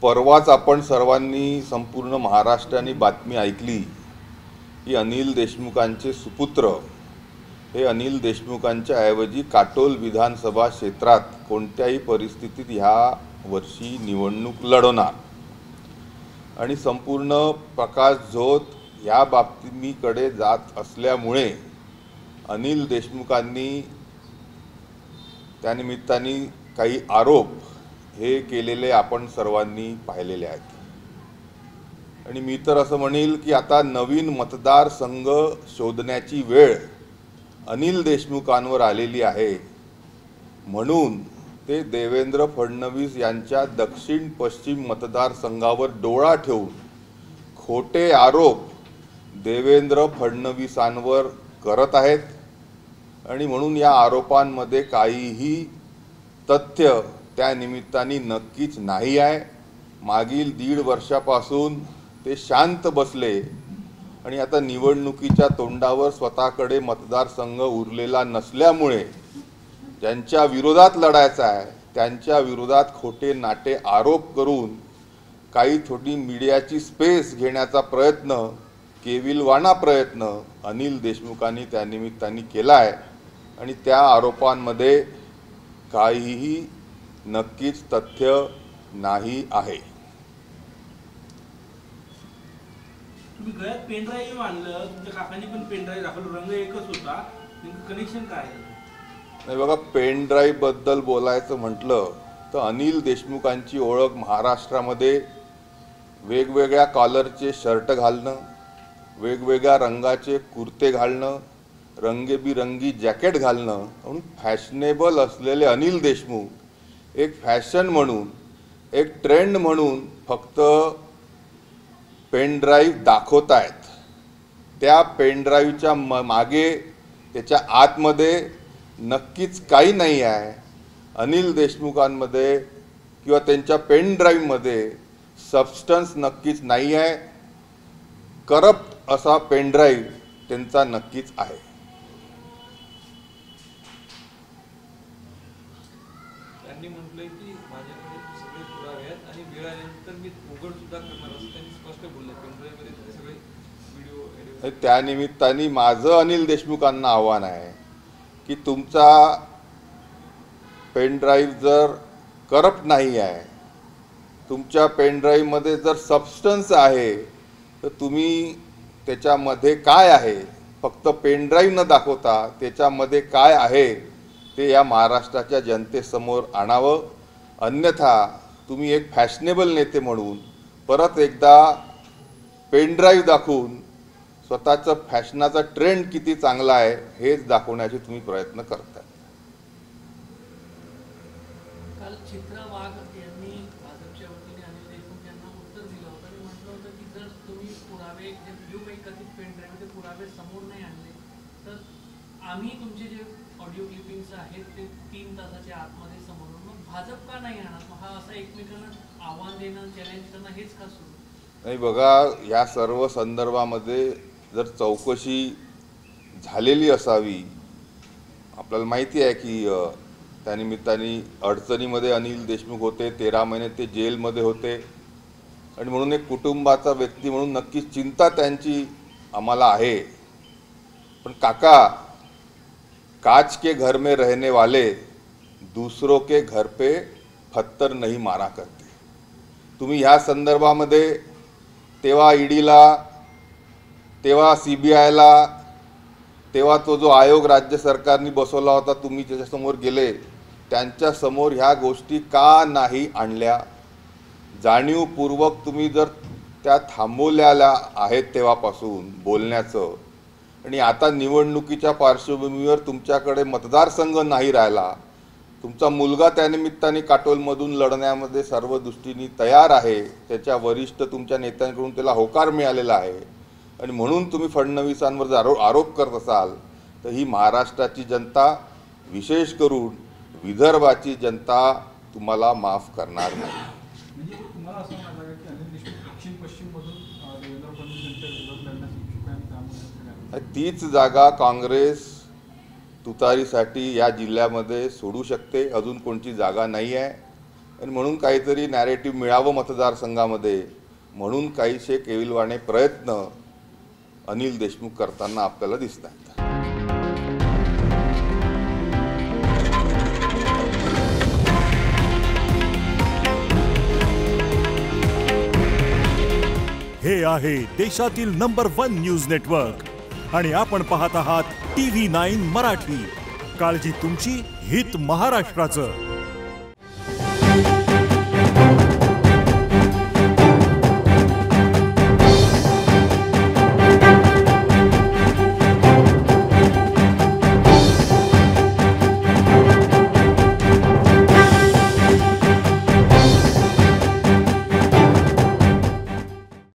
परवाच आपण सर्वांनी संपूर्ण महाराष्ट्राने बातमी ऐकली की अनिल देशमुखांचे सुपुत्र हे अनिल देशमुखांच्या ऐवजी काटोल विधानसभा क्षेत्रात कोणत्याही परिस्थितीत ह्या वर्षी निवडणूक लढवणार आणि संपूर्ण प्रकाश झोत या बातमीकडे जात असल्यामुळे अनिल देशमुखांनी त्यानिमित्ताने काही आरोप हे केलेले आपण सर्वांनी पाहिलेले आहेत आणि मी तर असं म्हणेल की आता नवीन मतदारसंघ शोधण्याची वेळ अनिल देशमुखांवर आलेली आहे। म्हणून ते देवेंद्र फडणवीस यांच्या दक्षिण पश्चिम मतदारसंघावर डोळा ठेवून खोटे आरोप देवेंद्र फडणवीसांवर करत आहेत आणि म्हणून या आरोपांमध्ये काहीही तथ्य त्या निमित्ताने नक्कीच नाही आहे। मागील 1.5 वर्षापासून ते शांत बसले आणि आता निवडणुकीच्या तोंडावर स्वतःकडे मतदारसंघ उरलेला नसल्यामुळे ज्यांच्या विरोधात लढायचं आहे त्यांच्या विरोधात खोटे नाटे आरोप करून काही थोडी मीडियाची स्पेस घेण्याचा प्रयत्न, केविलवाणा प्रयत्न अनिल देशमुखांनी त्या निमित्ताने केला आहे आणि त्या आरोपांमध्ये काहीही नक्कीच तथ्य नाही आहे। तुम्ही गळ्यात पेन ड्राईव्ह आणलं, तुमच्या काकांनी पण पेन ड्राईव्ह दाखवलं, रंग एकच होता, कनेक्शन काय आहे? नाही बघा, पेन ड्राईव्ह बद्दल बोलायचं म्हटलं तर अनिल देशमुखांची ओळख महाराष्ट्रामध्ये वेगवेगळ्या कॉलरचे शर्ट घालणं, वेगवेगळ्या रंगाचे कुर्ते घालणं, रंगीबेरंगी जॅकेट घालणं म्हणून फॅशनेबल असलेले अनिल देशमुख एक फॅशन म्हणून, एक ट्रेंड म्हणून फक्त पेन ड्राईव्ह दाखवत आहेत। त्या पेन ड्राईव्हच्या मागे, त्याच्या आतमध्ये नक्कीच काही नाही आहे। अनिल देशमुखांमध्ये किंवा त्यांच्या पेन ड्राईव्हमध्ये सबस्टन्स नक्कीच नाही आहे। करप्ट असा पेन ड्राईव्ह त्यांचा नक्कीच आहे। त्यांनी म्हटलंय की माझ्याकडे सगळे पुरावे आहेत आणि वेळ आल्यानंतर मी उघड सुद्धा करणार असं त्यांनी स्पष्ट बोलले। पेन ड्राईव्हमध्ये सगळे व्हिडिओ त्या निमित्ताने माझं अनिल देशमुखांना आव्हान आहे की तुमचा पेन ड्राईव्ह जर करप्ट नाही आहे, तुमच्या पेन ड्राईव्हमध्ये जर सबस्टन्स आहे तर तुम्ही त्याच्यामध्ये काय आहे फक्त पेन ड्राईव्ह न दाखवता त्याच्यामध्ये काय आहे ते या महाराष्ट्राच्या जनतेसमोर आणावं। अन्यथा तुम्ही एक फॅशनेबल नेते म्हणून परत एकदा पेन ड्राईव्ह दाखवून स्वतःचं फॅशनाचा ट्रेंड किती चांगला आहे हेच दाखवण्याचे तुम्ही प्रयत्न करताय। काल चित्रा वाघ यांनी भाजपच्या वतीने अनिल देशमुख यांना उत्तर दिलं होतं आणि म्हटलं होतं की जर तुम्ही पुरावे जो काही कथित पेन ड्राईव्हचे पुरावे समोर नाही आणले तर आम्ही तुमचे जे ऑडिओ क्लिपिंग्स आहेत ते 3 तासाच्या आतमध्ये समोर, मग भाजप का नाही आणत? हा असं एकमेकांना आव्हान देणं, चॅलेंज करणं हेच का सुरू नाही? बघा, या सर्व संदर्भामध्ये जर चौकशी झालेली असावी, आपल्याला माहिती आहे की त्यानिमित्ताने अडचणीमध्ये अनिल देशमुख होते, 13 महिने ते जेलमध्ये होते आणि म्हणून एक कुटुंबाचा व्यक्ती म्हणून नक्कीच चिंता त्यांची आम्हाला आहे। पण काका, काच के घर में रहने वाले दूसरों के घर पे पत्थर नहीं मारा करते। तुम्ही ह्या संदर्भामध्ये तेव्हा ईडीला, तेव्हा CBIला, तेव्हा तो जो आयोग राज्य सरकारने बसवला होता तुम्ही त्याच्यासमोर गेले, त्यांच्यासमोर ह्या गोष्टी का नाही आणल्या? जाणीवपूर्वक तुम्ही जर त्या थांबवलेल्या आहेत तेव्हापासून बोलण्याचं आणि आता निवडणुकीच्या पार्श्वभूमीवर तुमच्याकडे मतदारसंघ नाही राहिला, तुमचा मुलगा त्यानिमित्ताने काटोलमधून लढण्यामध्ये सर्व दृष्टीने तयार आहे, त्याच्या वरिष्ठ तुमच्या नेत्यांकडून त्याला होकार मिळालेला आहे आणि म्हणून तुम्ही फडणवीसांवर जर आरोप करत असाल तर ही महाराष्ट्राची जनता, विशेष करून विदर्भाची जनता तुम्हाला माफ करणार नाही। म्हणजे तुम्हाला असं म्हणायचं की अनिल देशमुख दक्षिण पश्चिममधून देवेंद्र फडणवीस यांच्या विरोधात लढण्यास इच्छुक आहे आणि त्यामुळे तीच जागा काँग्रेस तुतारीसाठी या जिल्ह्यामध्ये सोडू शकते, अजून कोणती जागा नाही आहे। आणि म्हणून काहीतरी नॅरेटिव्ह मिळावं मतदारसंघामध्ये म्हणून काहीसे केविलवाणे प्रयत्न अनिल देशमुख करताना आपल्याला दिसत आहेत. हे आहे देशातील नंबर 1 न्यूज नेटवर्क आणि आपण पाहत आहात TV9 मराठी. काळजी तुमची, हित महाराष्ट्राचं.